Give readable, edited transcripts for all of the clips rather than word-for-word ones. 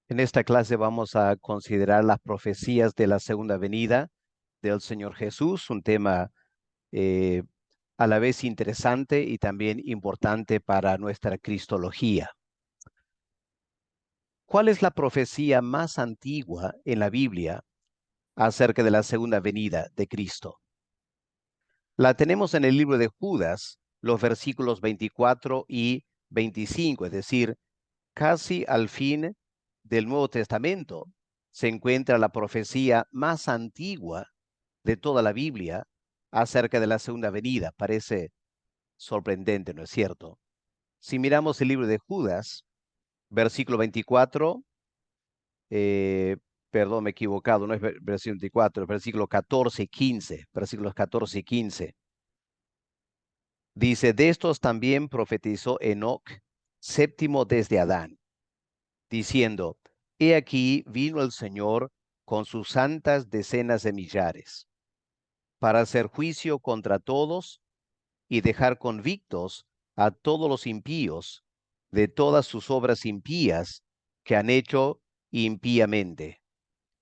En esta clase vamos a considerar las profecías de la segunda venida del Señor Jesús, un tema eh, a la vez interesante y también importante para nuestra cristología. ¿Cuál es la profecía más antigua en la Biblia acerca de la segunda venida de Cristo? La tenemos en el libro de Judas, los versículos 24 y 25, es decir, casi al fin del Nuevo Testamento se encuentra la profecía más antigua de toda la Biblia acerca de la segunda venida. Parece sorprendente, ¿no es cierto? Si miramos el libro de Judas, versículo 24, eh, perdón, me he equivocado, no es versículo 24, es versículo 14 y 15, versículos 14 y 15. Dice, de estos también profetizó Enoc, séptimo desde Adán, diciendo, he aquí vino el Señor con sus santas decenas de millares, para hacer juicio contra todos y dejar convictos a todos los impíos de todas sus obras impías que han hecho impíamente,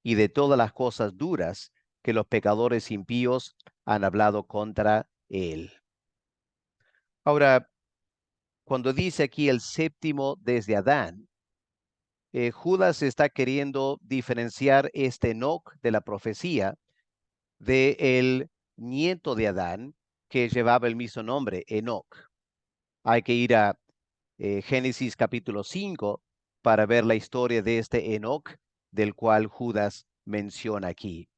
y de todas las cosas duras que los pecadores impíos han hablado contra él. Ahora, cuando dice aquí el séptimo desde Adán, Judas está queriendo diferenciar este Enoc de la profecía de el nieto de Adán que llevaba el mismo nombre, Enoc. Hay que ir a Génesis capítulo 5 para ver la historia de este Enoc del cual Judas menciona aquí.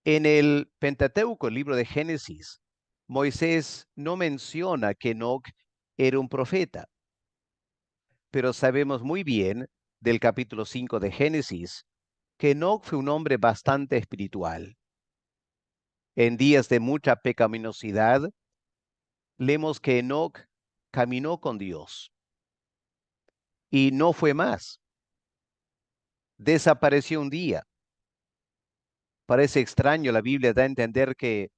En el Pentateuco, el libro de Génesis, Moisés no menciona que Enoc era un profeta, pero sabemos muy bien del capítulo 5 de Génesis que Enoc fue un hombre bastante espiritual. En días de mucha pecaminosidad, leemos que Enoc caminó con Dios y no fue más. Desapareció un día. Parece extraño, la Biblia da a entender que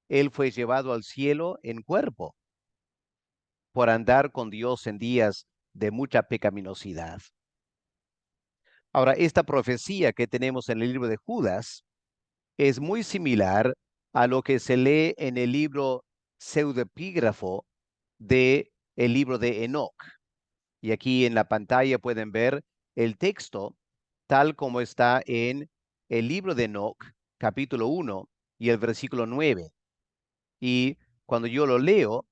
él fue llevado al cielo en cuerpo por andar con Dios en días de mucha pecaminosidad. Ahora, esta profecía que tenemos en el libro de Judas es muy similar a lo que se lee en el libro pseudoepígrafo de el libro de Enoc. Y aquí en la pantalla pueden ver el texto tal como está en el libro de Enoc, capítulo 1 y el versículo 9. Y cuando yo lo leo,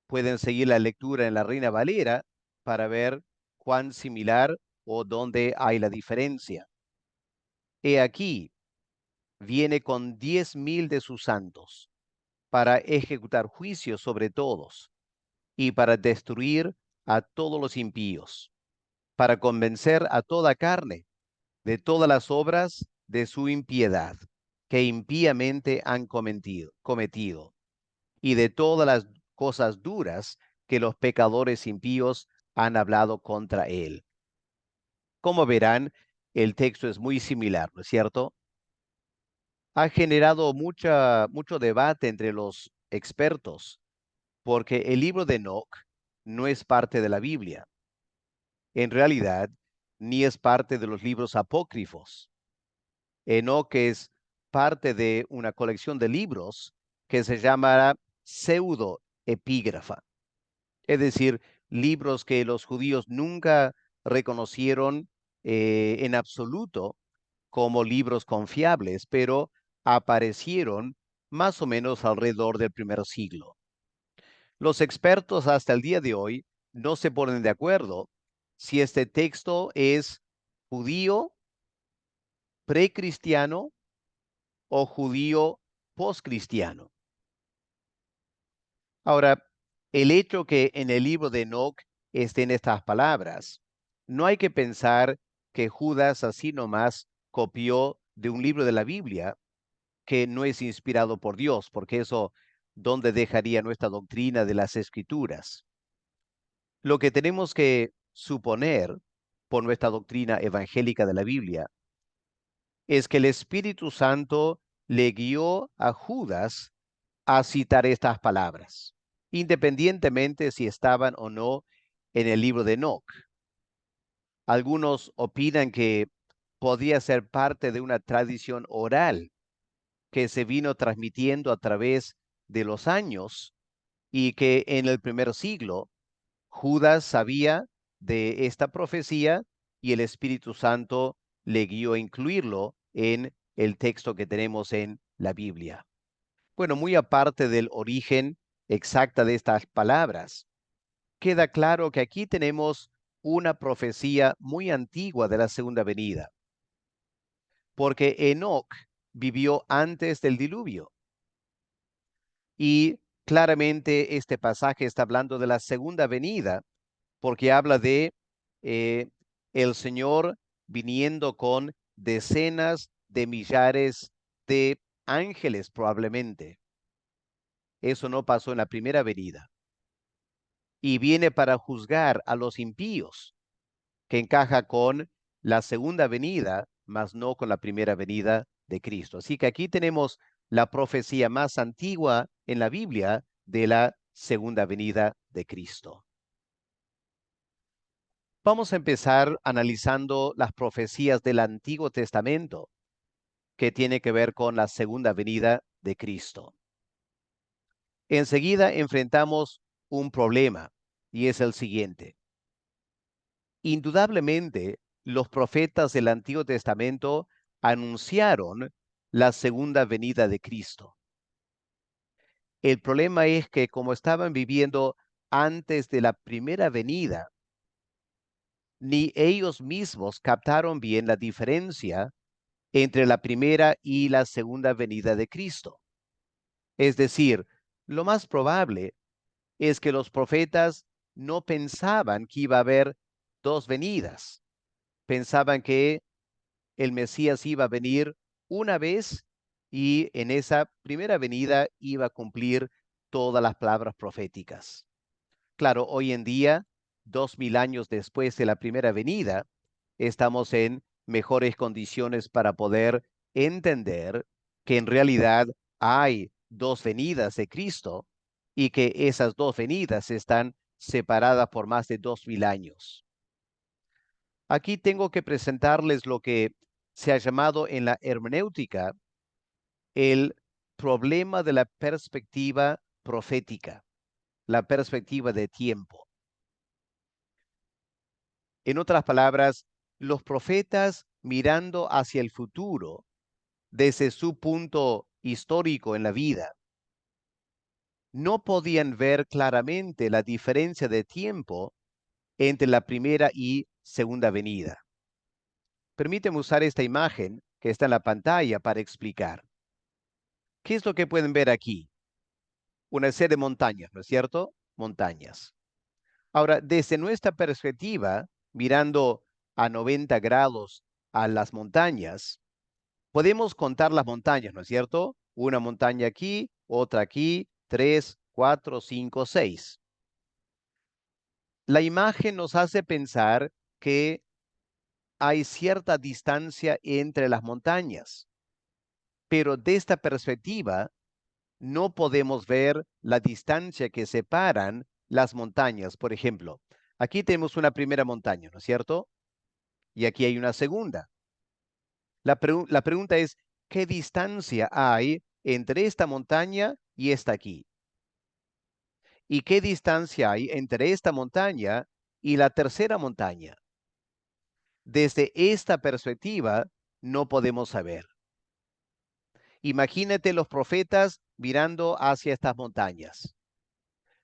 pueden seguir la lectura en la Reina Valera para ver cuán similar o dónde hay la diferencia. He aquí, viene con 10,000 de sus santos para ejecutar juicio sobre todos y para destruir a todos los impíos, para convencer a toda carne de todas las obras de su impiedad que impíamente han cometido y de todas las cosas duras que los pecadores impíos han hablado contra él. Como verán, el texto es muy similar, ¿no es cierto? Ha generado mucho debate entre los expertos, porque el libro de Enoc no es parte de la Biblia. En realidad, ni es parte de los libros apócrifos. Enoc es parte de una colección de libros que se llamará pseudoepígrafa, es decir, libros que los judíos nunca reconocieron en absoluto como libros confiables, pero aparecieron más o menos alrededor del primer siglo. Los expertos hasta el día de hoy no se ponen de acuerdo si este texto es judío precristiano o judío postcristiano. Ahora, el hecho que en el libro de Enoc estén estas palabras, no hay que pensar que Judas así nomás copió de un libro de la Biblia que no es inspirado por Dios, porque eso, ¿dónde dejaría nuestra doctrina de las Escrituras? Lo que tenemos que suponer por nuestra doctrina evangélica de la Biblia es que el Espíritu Santo le guió a Judas a citar estas palabras, independientemente si estaban o no en el libro de Enoc. Algunos opinan que podía ser parte de una tradición oral que se vino transmitiendo a través de los años y que en el primer siglo Judas sabía de esta profecía y el Espíritu Santo le guió a incluirlo en el texto que tenemos en la Biblia. Bueno, muy aparte del origen exacta de estas palabras, queda claro que aquí tenemos una profecía muy antigua de la segunda venida, porque Enoc vivió antes del diluvio y claramente este pasaje está hablando de la segunda venida, porque habla de eh, el Señor viniendo con decenas de millares de ángeles probablemente. Eso no pasó en la primera venida. Y viene para juzgar a los impíos, que encaja con la segunda venida, mas no con la primera venida de Cristo. Así que aquí tenemos la profecía más antigua en la Biblia de la segunda venida de Cristo. Vamos a empezar analizando las profecías del Antiguo Testamento, que tiene que ver con la segunda venida de Cristo. Enseguida enfrentamos un problema, y es el siguiente. Indudablemente, los profetas del Antiguo Testamento anunciaron la segunda venida de Cristo. El problema es que como estaban viviendo antes de la primera venida, ni ellos mismos captaron bien la diferencia entre la primera y la segunda venida de Cristo. Es decir, lo más probable es que los profetas no pensaban que iba a haber dos venidas. Pensaban que el Mesías iba a venir una vez y en esa primera venida iba a cumplir todas las palabras proféticas. Claro, hoy en día, 2000 años después de la primera venida, estamos en mejores condiciones para poder entender que en realidad hay dos venidas de Cristo y que esas dos venidas están separadas por más de 2000 años. Aquí tengo que presentarles lo que se ha llamado en la hermenéutica el problema de la perspectiva profética, la perspectiva de tiempo. En otras palabras, los profetas mirando hacia el futuro desde su punto histórico en la vida, no podían ver claramente la diferencia de tiempo entre la primera y segunda venida. Permíteme usar esta imagen que está en la pantalla para explicar. ¿Qué es lo que pueden ver aquí? Una serie de montañas, ¿no es cierto? Montañas. Ahora, desde nuestra perspectiva, mirando a 90 grados a las montañas, podemos contar las montañas, ¿no es cierto? Una montaña aquí, 3, 4, 5, 6. La imagen nos hace pensar que hay cierta distancia entre las montañas, pero de esta perspectiva no podemos ver la distancia que separan las montañas. Por ejemplo, aquí tenemos una primera montaña, ¿no es cierto? Y aquí hay una segunda. La pregunta es, ¿qué distancia hay entre esta montaña y esta aquí? ¿Y qué distancia hay entre esta montaña y la tercera montaña? Desde esta perspectiva, no podemos saber. Imagínate los profetas mirando hacia estas montañas.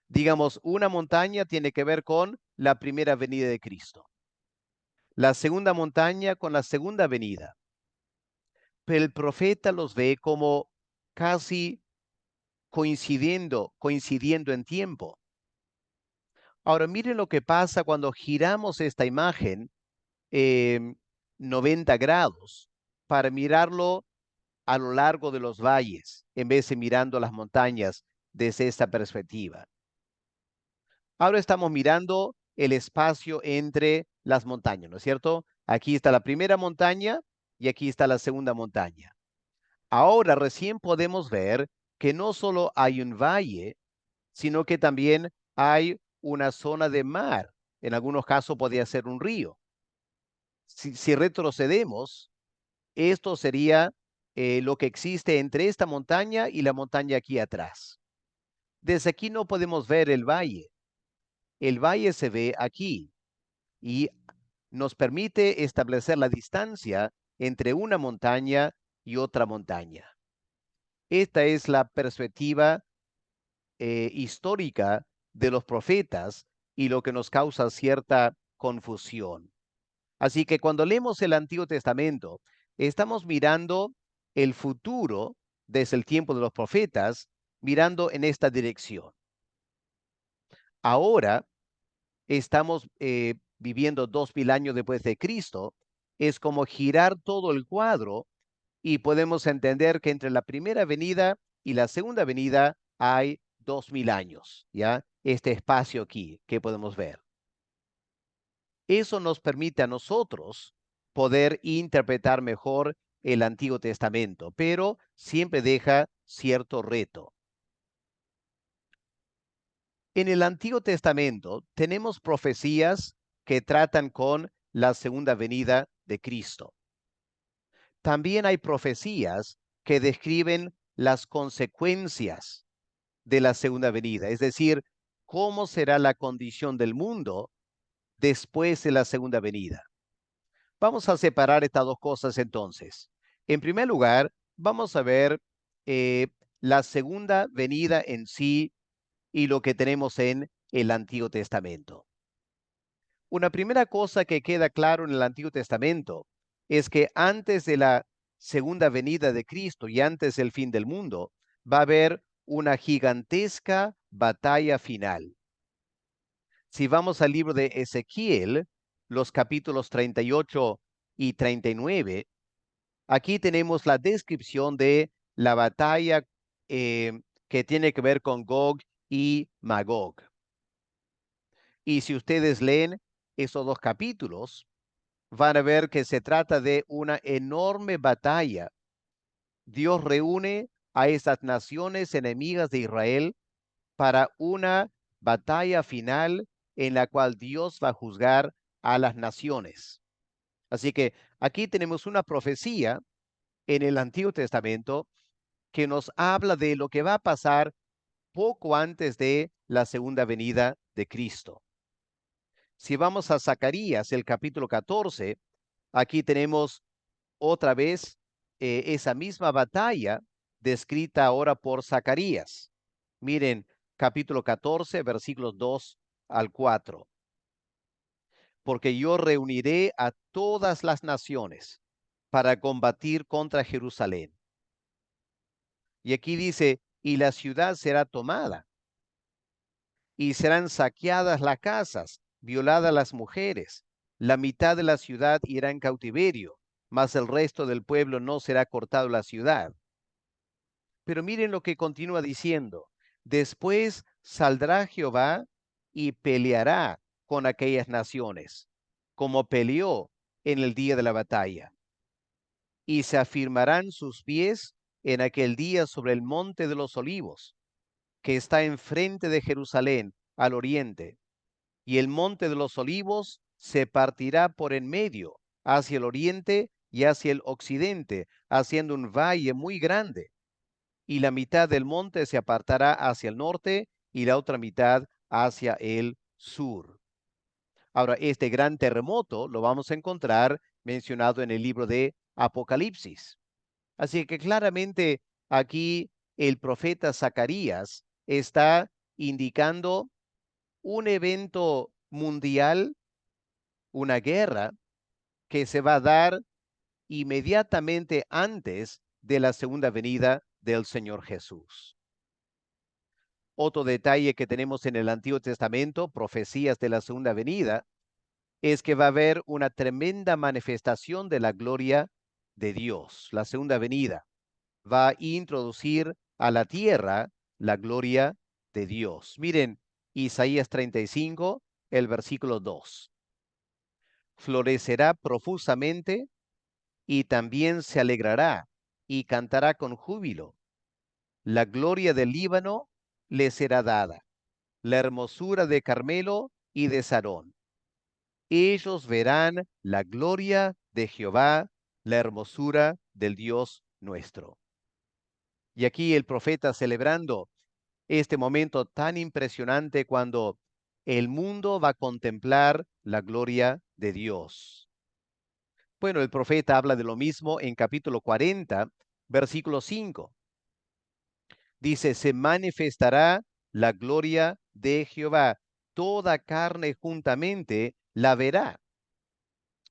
Digamos, una montaña tiene que ver con la primera venida de Cristo. La segunda montaña con la segunda venida. Pero el profeta los ve como casi coincidiendo en tiempo. Ahora miren lo que pasa cuando giramos esta imagen 90 grados para mirarlo a lo largo de los valles, en vez de mirando las montañas desde esta perspectiva. Ahora estamos mirando el espacio entre las montañas, ¿no es cierto? Aquí está la primera montaña y aquí está la segunda montaña. Ahora recién podemos ver que no solo hay un valle, sino que también hay una zona de mar. En algunos casos podría ser un río. Si retrocedemos, esto sería lo que existe entre esta montaña y la montaña aquí atrás. Desde aquí no podemos ver el valle. El valle se ve aquí y nos permite establecer la distancia entre una montaña y otra montaña. Esta es la perspectiva histórica de los profetas y lo que nos causa cierta confusión. Así que cuando leemos el Antiguo Testamento, estamos mirando el futuro desde el tiempo de los profetas, mirando en esta dirección. Ahora estamos viviendo 2000 años después de Cristo. Es como girar todo el cuadro y podemos entender que entre la primera venida y la segunda venida hay 2000 años, ¿ya? Este espacio aquí que podemos ver. Eso nos permite a nosotros poder interpretar mejor el Antiguo Testamento, pero siempre deja cierto reto. En el Antiguo Testamento tenemos profecías que tratan con la segunda venida de Cristo. También hay profecías que describen las consecuencias de la segunda venida, es decir, cómo será la condición del mundo después de la segunda venida. Vamos a separar estas dos cosas entonces. En primer lugar, vamos a ver eh, la segunda venida en sí y lo que tenemos en el Antiguo Testamento. Una primera cosa que queda claro en el Antiguo Testamento es que antes de la segunda venida de Cristo y antes del fin del mundo, va a haber una gigantesca batalla final. Si vamos al libro de Ezequiel, los capítulos 38 y 39, aquí tenemos la descripción de la batalla que tiene que ver con Gog y Magog. Y si ustedes leen esos dos capítulos, van a ver que se trata de una enorme batalla. Dios reúne a esas naciones enemigas de Israel para una batalla final en la cual Dios va a juzgar a las naciones. Así que aquí tenemos una profecía en el Antiguo Testamento que nos habla de lo que va a pasar poco antes de la segunda venida de Cristo. Si vamos a Zacarías, el capítulo 14, aquí tenemos otra vez esa misma batalla descrita ahora por Zacarías. Miren, capítulo 14, versículos 2 al 4. Porque yo reuniré a todas las naciones para combatir contra Jerusalén. Y aquí dice, y la ciudad será tomada, y serán saqueadas las casas, violadas las mujeres. La mitad de la ciudad irá en cautiverio, mas el resto del pueblo no será cortado la ciudad. Pero miren lo que continúa diciendo. Después saldrá Jehová y peleará con aquellas naciones, como peleó en el día de la batalla. Y se afirmarán sus pies en aquel día sobre el monte de los olivos, que está enfrente de Jerusalén, al oriente. Y el monte de los olivos se partirá por en medio, hacia el oriente y hacia el occidente, haciendo un valle muy grande. Y la mitad del monte se apartará hacia el norte y la otra mitad hacia el sur. Ahora, este gran terremoto lo vamos a encontrar mencionado en el libro de Apocalipsis. Así que claramente aquí el profeta Zacarías está indicando un evento mundial, una guerra que se va a dar inmediatamente antes de la segunda venida del Señor Jesús. Otro detalle que tenemos en el Antiguo Testamento, profecías de la segunda venida, es que va a haber una tremenda manifestación de la gloria de Dios. La segunda venida va a introducir a la tierra la gloria de Dios. Miren, Isaías 35, el versículo 2. Florecerá profusamente y también se alegrará y cantará con júbilo. La gloria del Líbano le será dada, la hermosura de Carmelo y de Sarón. ellos verán la gloria de Jehová, la hermosura del Dios nuestro. Y aquí el profeta celebrando este momento tan impresionante cuando el mundo va a contemplar la gloria de Dios. Bueno, el profeta habla de lo mismo en capítulo 40, versículo 5. Dice, se manifestará la gloria de Jehová. Toda carne juntamente la verá.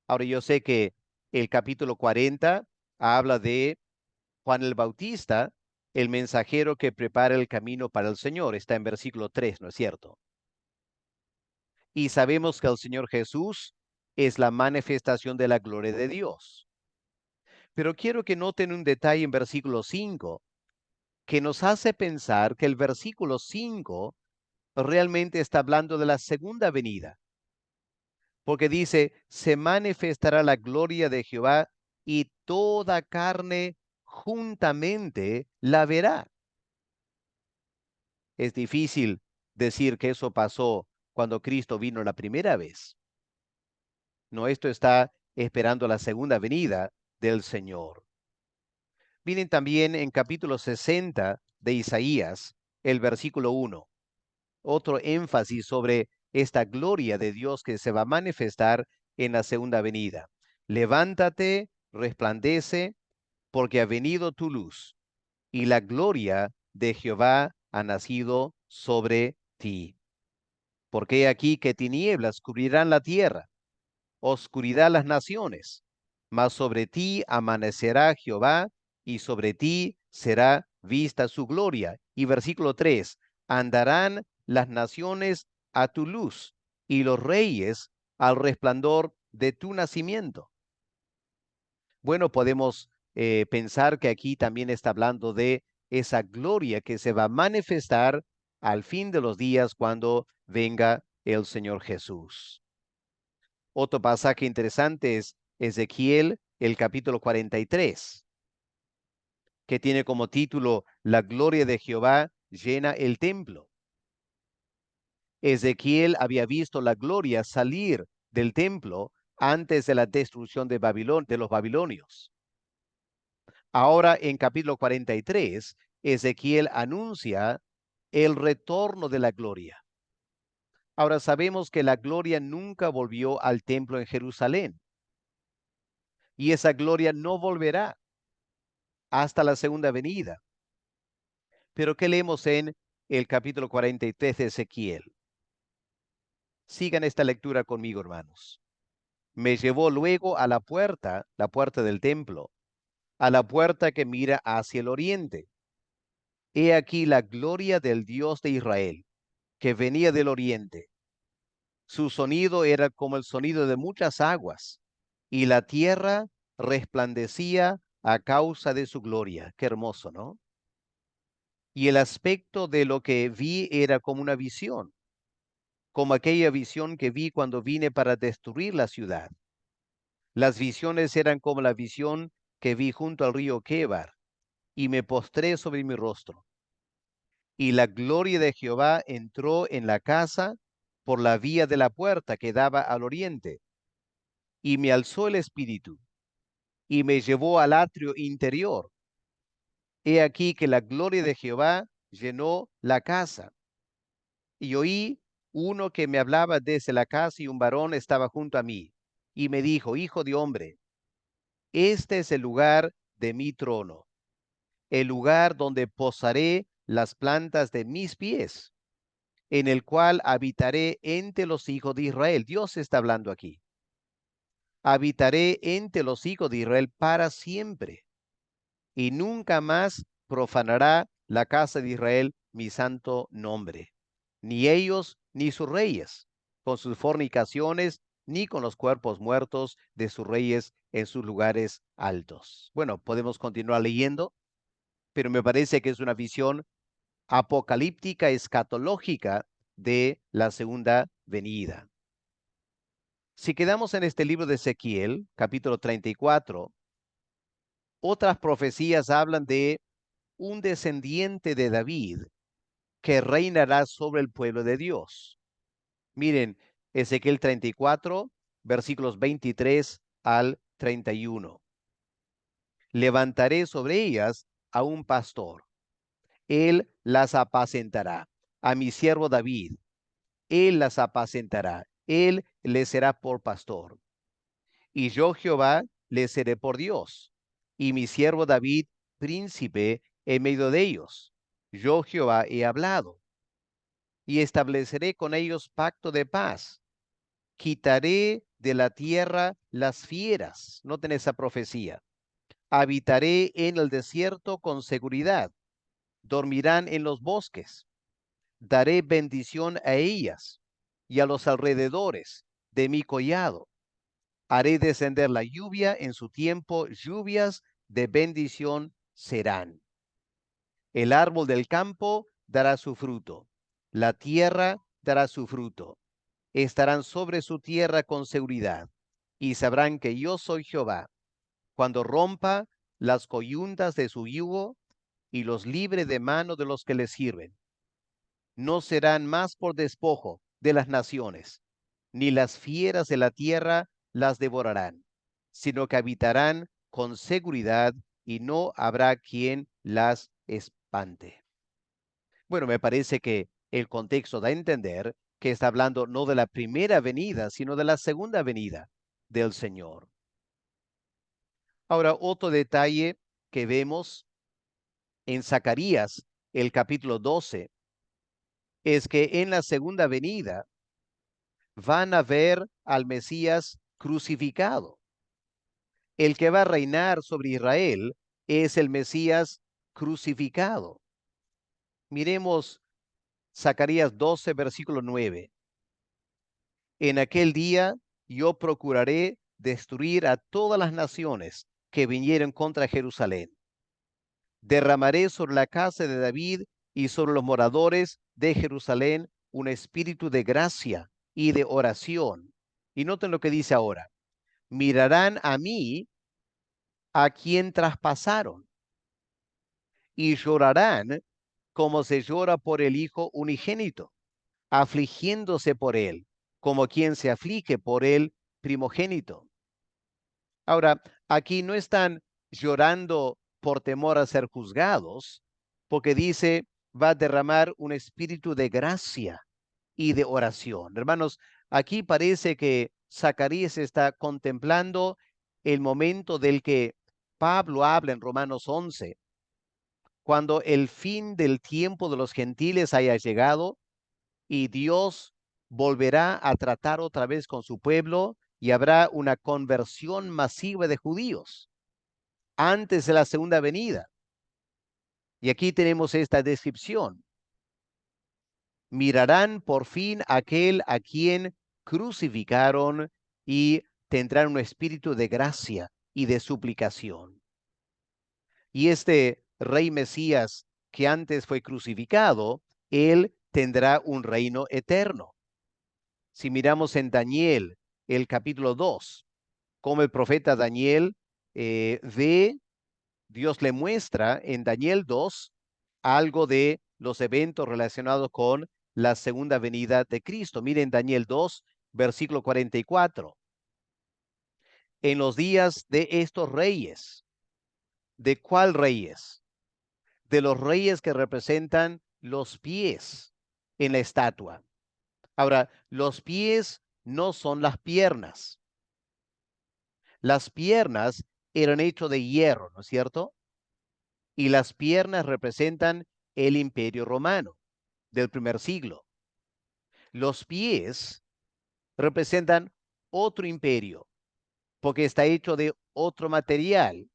Ahora yo sé que el capítulo 40 habla de Juan el Bautista, el mensajero que prepara el camino para el Señor. Está en versículo 3, ¿no es cierto? Y sabemos que el Señor Jesús es la manifestación de la gloria de Dios. Pero quiero que noten un detalle en versículo 5 que nos hace pensar que el versículo 5 realmente está hablando de la segunda venida, porque dice, se manifestará la gloria de Jehová y toda carne juntamente la verá. Es difícil decir que eso pasó cuando Cristo vino la primera vez. No, esto está esperando la segunda venida del Señor. Miren también en capítulo 60 de Isaías, el versículo 1, otro énfasis sobre esta gloria de Dios que se va a manifestar en la segunda venida. Levántate, resplandece, porque ha venido tu luz, y la gloria de Jehová ha nacido sobre ti. Porque he aquí que tinieblas cubrirán la tierra, oscuridad las naciones, mas sobre ti amanecerá Jehová, y sobre ti será vista su gloria. Y versículo 3, andarán las naciones a tu luz, y los reyes al resplandor de tu nacimiento. Bueno, podemos pensar que aquí también está hablando de esa gloria que se va a manifestar al fin de los días cuando venga el Señor Jesús. Otro pasaje interesante es Ezequiel, el capítulo 43, que tiene como título La gloria de Jehová llena el templo. Ezequiel había visto la gloria salir del templo antes de la destrucción de de los babilonios. Ahora en capítulo 43, Ezequiel anuncia el retorno de la gloria. Ahora sabemos que la gloria nunca volvió al templo en Jerusalén y esa gloria no volverá hasta la segunda venida. Pero ¿qué leemos en el capítulo 43 de Ezequiel? Sigan esta lectura conmigo, hermanos. Me llevó luego a la puerta del templo, a la puerta que mira hacia el oriente. He aquí la gloria del Dios de Israel, que venía del oriente. Su sonido era como el sonido de muchas aguas, y la tierra resplandecía a causa de su gloria. Qué hermoso, ¿no? Y el aspecto de lo que vi era como una visión, como aquella visión que vi cuando vine para destruir la ciudad. Las visiones eran como la visión que vi junto al río Quebar, y me postré sobre mi rostro. Y la gloria de Jehová entró en la casa por la vía de la puerta que daba al oriente, y me alzó el espíritu, y me llevó al atrio interior. He aquí que la gloria de Jehová llenó la casa. Y oí uno que me hablaba desde la casa, y un varón estaba junto a mí, y me dijo, hijo de hombre, este es el lugar de mi trono, el lugar donde posaré las plantas de mis pies, en el cual habitaré entre los hijos de Israel. Dios está hablando aquí. Habitaré entre los hijos de Israel para siempre, y nunca más profanará la casa de Israel mi santo nombre, ni ellos ni sus reyes, con sus fornicaciones, ni con los cuerpos muertos de sus reyes en sus lugares altos. Bueno, podemos continuar leyendo, pero me parece que es una visión apocalíptica, escatológica de la segunda venida. Si quedamos en este libro de Ezequiel, capítulo 34, otras profecías hablan de un descendiente de David que reinará sobre el pueblo de Dios. Miren, Ezequiel 34, versículos 23 al 31. Levantaré sobre ellas a un pastor. Él las apacentará. A mi siervo David. Él las apacentará. Él les será por pastor. Y yo, Jehová, les seré por Dios. Y mi siervo David, príncipe en medio de ellos. Yo, Jehová, he hablado. Y estableceré con ellos pacto de paz. Quitaré de la tierra las fieras. Noten esa profecía. Habitaré en el desierto con seguridad. Dormirán en los bosques. Daré bendición a ellas y a los alrededores de mi collado. Haré descender la lluvia en su tiempo, lluvias de bendición serán. El árbol del campo dará su fruto. La tierra dará su fruto. Estarán sobre su tierra con seguridad y sabrán que yo soy Jehová, cuando rompa las coyuntas de su yugo y los libre de mano de los que les sirven. No serán más por despojo de las naciones, ni las fieras de la tierra las devorarán, sino que habitarán con seguridad y no habrá quien las espante. Bueno, me parece que el contexto da a entender que está hablando no de la primera venida, sino de la segunda venida del Señor. Ahora, otro detalle que vemos en Zacarías, el capítulo 12, es que en la segunda venida van a ver al Mesías crucificado. El que va a reinar sobre Israel es el Mesías crucificado. Miremos Zacarías 12, versículo 9. En aquel día yo procuraré destruir a todas las naciones que vinieron contra Jerusalén. Derramaré sobre la casa de David y sobre los moradores de Jerusalén un espíritu de gracia y de oración. Y noten lo que dice ahora. Mirarán a mí a quien traspasaron y llorarán como se llora por el hijo unigénito, afligiéndose por él, como quien se aflige por el primogénito. Ahora, aquí no están llorando por temor a ser juzgados, porque dice, va a derramar un espíritu de gracia y de oración. Hermanos, aquí parece que Zacarías está contemplando el momento del que Pablo habla en Romanos 11, cuando el fin del tiempo de los gentiles haya llegado y Dios volverá a tratar otra vez con su pueblo y habrá una conversión masiva de judíos antes de la segunda venida. Y aquí tenemos esta descripción. Mirarán por fin aquel a quien crucificaron y tendrán un espíritu de gracia y de suplicación. Y este rey Mesías que antes fue crucificado, él tendrá un reino eterno. Si miramos en Daniel, el capítulo 2, como el profeta Daniel ve, Dios le muestra en Daniel 2 algo de los eventos relacionados con la segunda venida de Cristo. Miren Daniel 2, versículo 44. En los días de estos reyes, ¿de cuál reyes? De los reyes que representan los pies en la estatua. Ahora, los pies no son las piernas. Las piernas eran hechas de hierro, ¿no es cierto? Y las piernas representan el imperio romano del primer siglo. Los pies representan otro imperio, porque está hecho de otro material,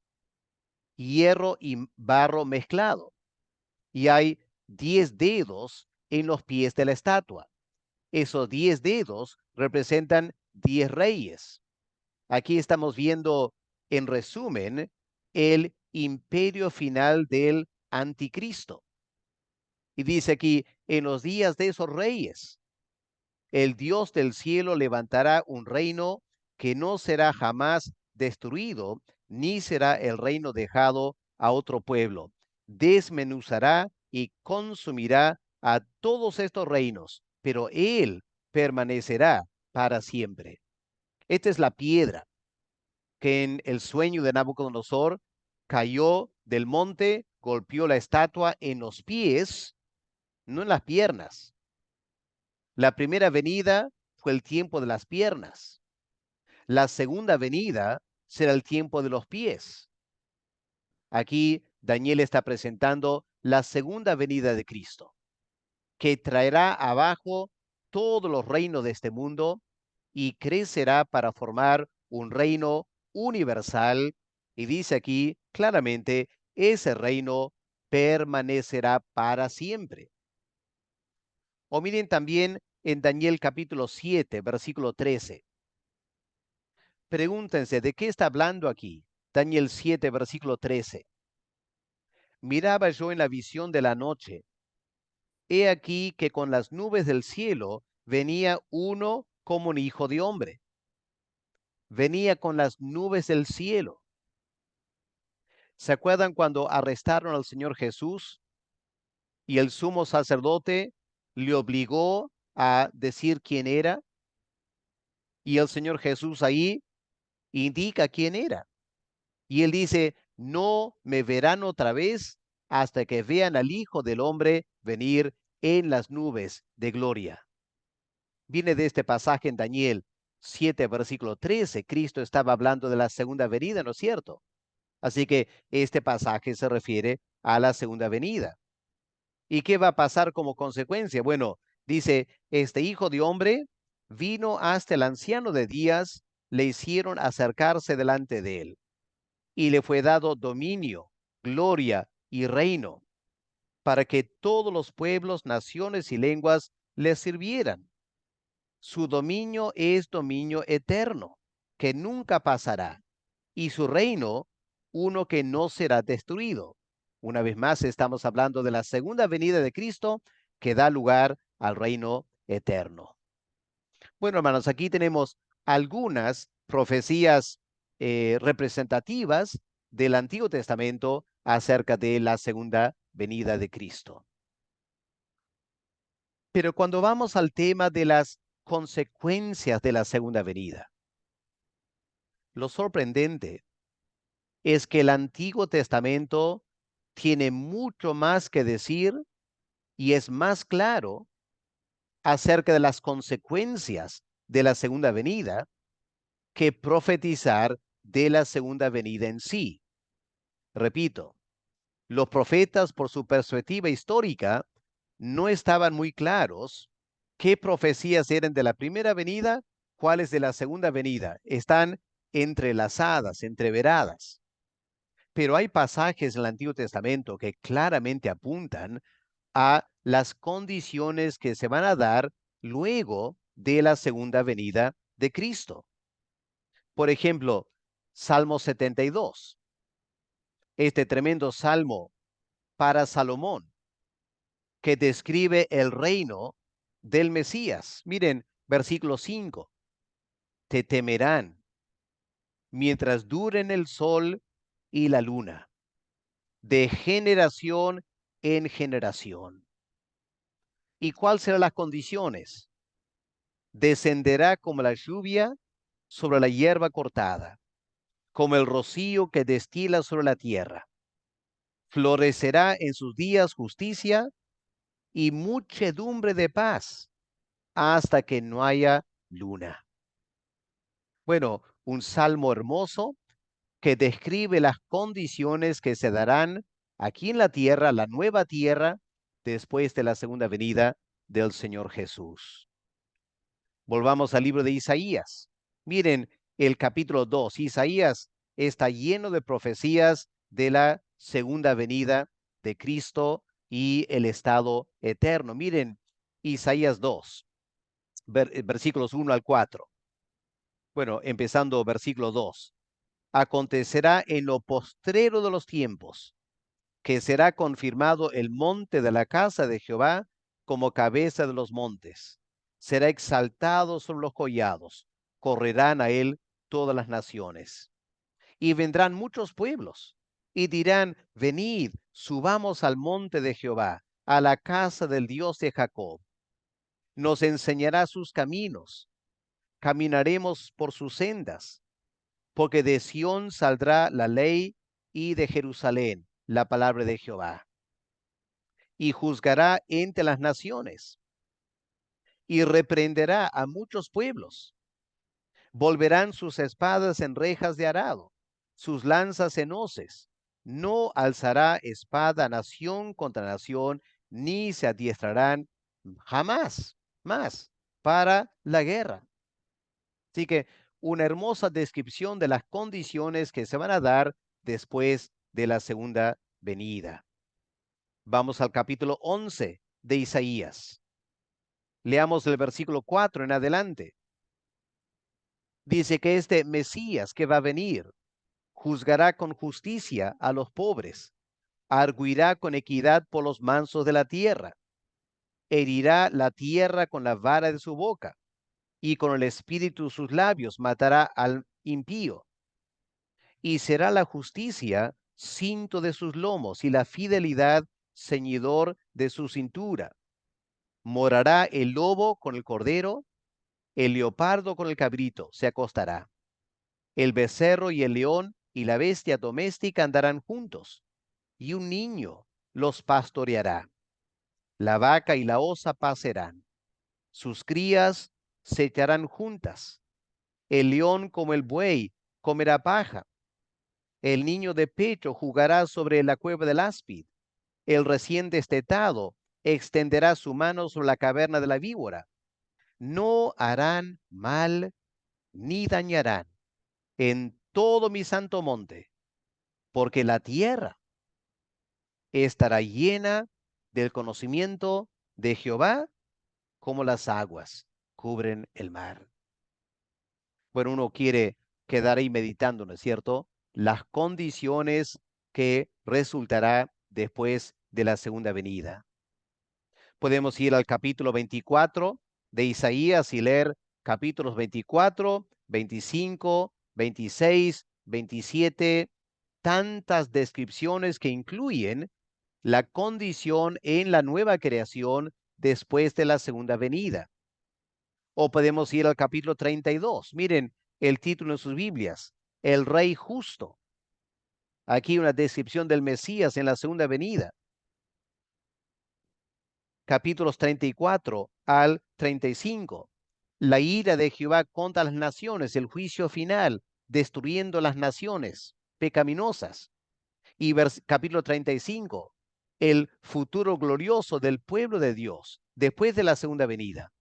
hierro y barro mezclado. Y hay 10 dedos en los pies de la estatua. Esos 10 dedos representan 10 reyes. Aquí estamos viendo, en resumen, el imperio final del anticristo. Y dice aquí, en los días de esos reyes, el Dios del cielo levantará un reino que no será jamás destruido, ni será el reino dejado a otro pueblo. Desmenuzará y consumirá a todos estos reinos, pero él permanecerá para siempre. Esta es la piedra que en el sueño de Nabucodonosor cayó del monte, golpeó la estatua en los pies, no en las piernas. La primera venida fue el tiempo de las piernas. La segunda venida será el tiempo de los pies. Aquí Daniel está presentando la segunda venida de Cristo, que traerá abajo todos los reinos de este mundo y crecerá para formar un reino universal. Y dice aquí claramente, ese reino permanecerá para siempre. O miren también en Daniel capítulo 7, versículo 13. Pregúntense, ¿de qué está hablando aquí? Daniel 7, versículo 13. Miraba yo en la visión de la noche. He aquí que con las nubes del cielo venía uno como un hijo de hombre. Venía con las nubes del cielo. ¿Se acuerdan cuando arrestaron al Señor Jesús y el sumo sacerdote le obligó a decir quién era? Y el Señor Jesús ahí indica quién era. Y él dice, no me verán otra vez hasta que vean al Hijo del Hombre venir en las nubes de gloria. Viene de este pasaje en Daniel 7, versículo 13. Cristo estaba hablando de la segunda venida, ¿no es cierto? Así que este pasaje se refiere a la segunda venida. ¿Y qué va a pasar como consecuencia? Bueno, dice, este hijo de hombre vino hasta el anciano de días, le hicieron acercarse delante de él, y le fue dado dominio, gloria y reino, para que todos los pueblos, naciones y lenguas le sirvieran. Su dominio es dominio eterno, que nunca pasará, y su reino, uno que no será destruido. Una vez más, estamos hablando de la segunda venida de Cristo, que da lugar al reino eterno. Bueno, hermanos, aquí tenemos algunas profecías representativas del Antiguo Testamento acerca de la segunda venida de Cristo. Pero cuando vamos al tema de las consecuencias de la segunda venida, lo sorprendente es que el Antiguo Testamento tiene mucho más que decir y es más claro acerca de las consecuencias de la segunda venida que profetizar de la segunda venida en sí. Repito, los profetas, por su perspectiva histórica, no estaban muy claros qué profecías eran de la primera venida, cuáles de la segunda venida. Están entrelazadas, entreveradas. Pero hay pasajes en el Antiguo Testamento que claramente apuntan a las condiciones que se van a dar luego de la segunda venida de Cristo. Por ejemplo, Salmo 72, este tremendo salmo para Salomón, que describe el reino del Mesías. Miren, versículo 5, te temerán mientras duren el sol y la luna, de generación en generación. ¿Y cuáles serán las condiciones? Descenderá como la lluvia sobre la hierba cortada, como el rocío que destila sobre la tierra. Florecerá en sus días justicia y muchedumbre de paz hasta que no haya luna. Bueno, un salmo hermoso que describe las condiciones que se darán aquí en la tierra, la nueva tierra, después de la segunda venida del Señor Jesús. Volvamos al libro de Isaías. Miren el capítulo 2. Isaías está lleno de profecías de la segunda venida de Cristo y el estado eterno. Miren Isaías 2, versículos 1 al 4. Bueno, empezando versículo 2. Acontecerá en lo postrero de los tiempos que será confirmado el monte de la casa de Jehová como cabeza de los montes. Será exaltado sobre los collados. Correrán a él todas las naciones. Y vendrán muchos pueblos y dirán, venid, subamos al monte de Jehová, a la casa del Dios de Jacob. Nos enseñará sus caminos. caminaremos por sus sendas, porque de Sión saldrá la ley y de Jerusalén la palabra de Jehová, y juzgará entre las naciones, y reprenderá a muchos pueblos. Volverán sus espadas en rejas de arado, sus lanzas en hoces. No alzará espada nación contra nación, ni se adiestrarán jamás más para la guerra. Así que una hermosa descripción de las condiciones que se van a dar después de la segunda venida. Vamos al capítulo 11 de Isaías. Leamos el versículo 4 en adelante. Dice que este Mesías que va a venir juzgará con justicia a los pobres, arguirá con equidad por los mansos de la tierra, herirá la tierra con la vara de su boca, y con el espíritu de sus labios matará al impío. Y será la justicia cinto de sus lomos y la fidelidad ceñidor de su cintura. Morará el lobo con el cordero, el leopardo con el cabrito se acostará. El becerro y el león y la bestia doméstica andarán juntos, y un niño los pastoreará. La vaca y la osa pasarán, sus crías se echarán juntas. El león como el buey comerá paja. El niño de pecho jugará sobre la cueva del áspid. El recién destetado extenderá su mano sobre la caverna de la víbora. No harán mal ni dañarán en todo mi santo monte, porque la tierra estará llena del conocimiento de Jehová como las aguas cubren el mar. Bueno, uno quiere quedar ahí meditando, ¿no es cierto? Las condiciones que resultará después de la segunda venida. Podemos ir al capítulo 24 de Isaías y leer capítulos 24, 25, 26, 27, tantas descripciones que incluyen la condición en la nueva creación después de la segunda venida. O podemos ir al capítulo 32. Miren el título en sus Biblias, El Rey Justo. Aquí una descripción del Mesías en la segunda venida. Capítulos 34 al 35. La ira de Jehová contra las naciones, el juicio final, destruyendo las naciones pecaminosas. Y capítulo 35, el futuro glorioso del pueblo de Dios después de la segunda venida.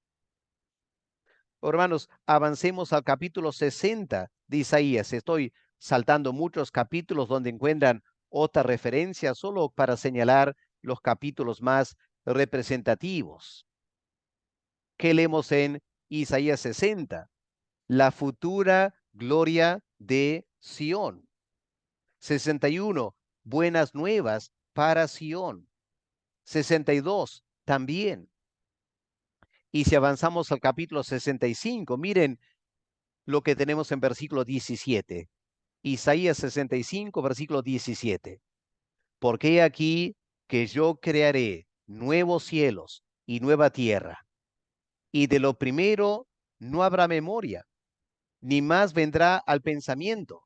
Hermanos, avancemos al capítulo 60 de Isaías. Estoy saltando muchos capítulos donde encuentran otra referencia solo para señalar los capítulos más representativos. ¿Qué leemos en Isaías 60? La futura gloria de Sión. 61, buenas nuevas para Sión. 62, también. Y si avanzamos al capítulo 65, miren lo que tenemos en versículo 17. Isaías 65, versículo 17. Porque he aquí que yo crearé nuevos cielos y nueva tierra, y de lo primero no habrá memoria, ni más vendrá al pensamiento,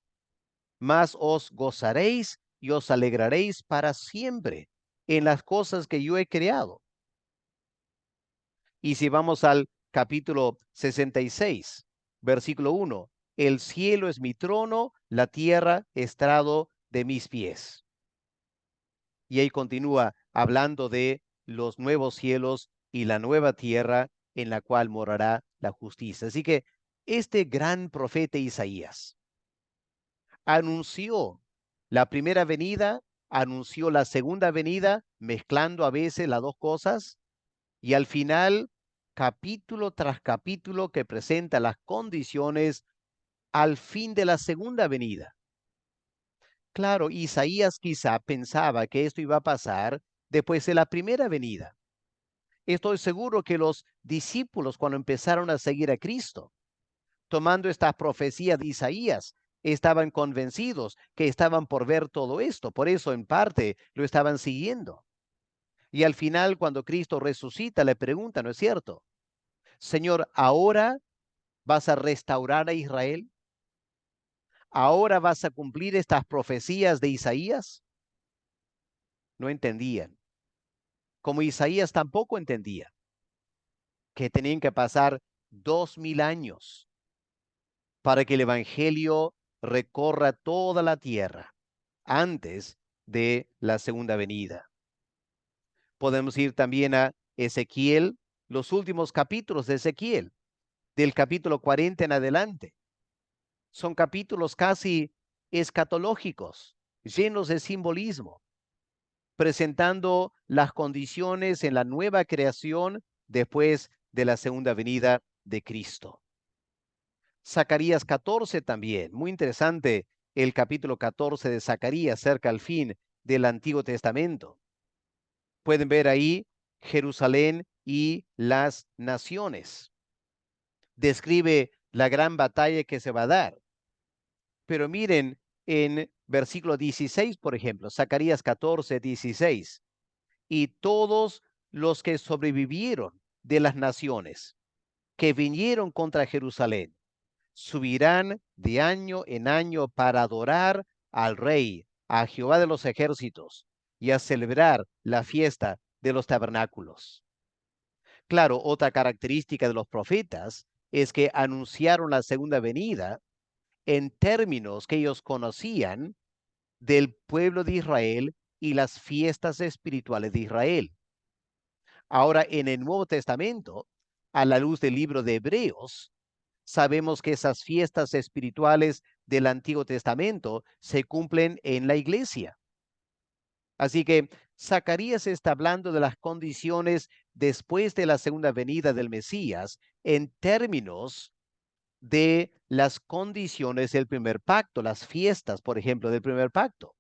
mas os gozaréis y os alegraréis para siempre en las cosas que yo he creado. Y si vamos al capítulo 66, versículo 1, el cielo es mi trono, la tierra estrado de mis pies. Y ahí continúa hablando de los nuevos cielos y la nueva tierra en la cual morará la justicia. Así que este gran profeta Isaías anunció la primera venida, anunció la segunda venida, mezclando a veces las dos cosas, y al final, capítulo tras capítulo que presenta las condiciones al fin de la segunda venida. Claro, Isaías quizá pensaba que esto iba a pasar después de la primera venida. Estoy seguro que los discípulos, cuando empezaron a seguir a Cristo, tomando esta profecía de Isaías, estaban convencidos que estaban por ver todo esto. Por eso, en parte, lo estaban siguiendo. Y al final, cuando Cristo resucita, le pregunta, ¿no es cierto? Señor, ¿ahora ¿Vas a restaurar a Israel? ¿Ahora vas a cumplir estas profecías de Isaías? No entendían. Como Isaías tampoco entendía que tenían que pasar 2000 años para que el Evangelio recorra toda la tierra antes de la segunda venida. Podemos ir también a Ezequiel, los últimos capítulos de Ezequiel, del capítulo 40 en adelante. Son capítulos casi escatológicos, llenos de simbolismo, presentando las condiciones en la nueva creación después de la segunda venida de Cristo. Zacarías 14 también, muy interesante el capítulo 14 de Zacarías, cerca al fin del Antiguo Testamento. Pueden ver ahí Jerusalén y las naciones. Describe la gran batalla que se va a dar. Pero miren en versículo 16, por ejemplo, Zacarías 14, 16. Y todos los que sobrevivieron de las naciones que vinieron contra Jerusalén subirán de año en año para adorar al Rey, a Jehová de los ejércitos, y a celebrar la fiesta de los tabernáculos. Claro, otra característica de los profetas es que anunciaron la segunda venida en términos que ellos conocían del pueblo de Israel y las fiestas espirituales de Israel. Ahora, en el Nuevo Testamento, a la luz del libro de Hebreos, sabemos que esas fiestas espirituales del Antiguo Testamento se cumplen en la iglesia. Así que Zacarías está hablando de las condiciones después de la segunda venida del Mesías en términos de las condiciones del primer pacto, las fiestas, por ejemplo, del primer pacto.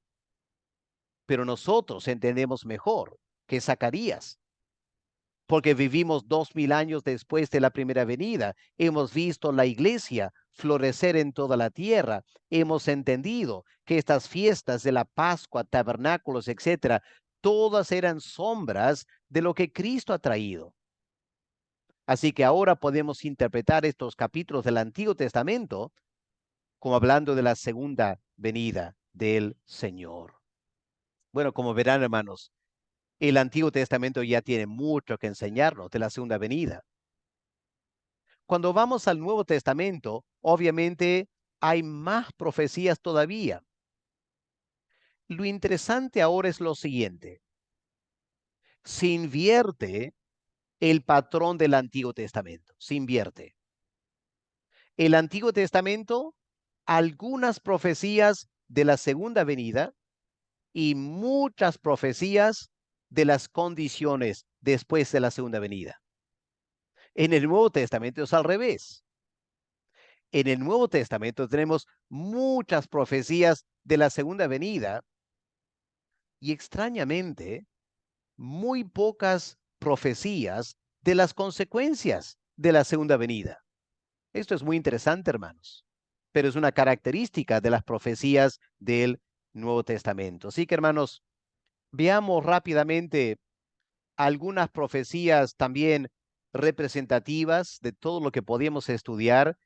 Pero nosotros entendemos mejor que Zacarías, porque vivimos 2000 años después de la primera venida. Hemos visto la iglesia florecer en toda la tierra. Hemos entendido que estas fiestas de la Pascua, tabernáculos, etcétera, todas eran sombras de lo que Cristo ha traído. Así que ahora podemos interpretar estos capítulos del Antiguo Testamento como hablando de la segunda venida del Señor. Bueno, como verán, hermanos, el Antiguo Testamento ya tiene mucho que enseñarnos de la segunda venida. Cuando vamos al Nuevo Testamento, obviamente hay más profecías todavía. Lo interesante ahora es lo siguiente. Se invierte el patrón del Antiguo Testamento. Se invierte. El Antiguo Testamento, algunas profecías de la segunda venida y muchas profecías de las condiciones después de la segunda venida. En el Nuevo Testamento es al revés. En el Nuevo Testamento tenemos muchas profecías de la segunda venida y extrañamente muy pocas profecías de las consecuencias de la segunda venida. Esto es muy interesante, hermanos, pero es una característica de las profecías del Nuevo Testamento. Así que, hermanos, veamos rápidamente algunas profecías también representativas de todo lo que podíamos estudiar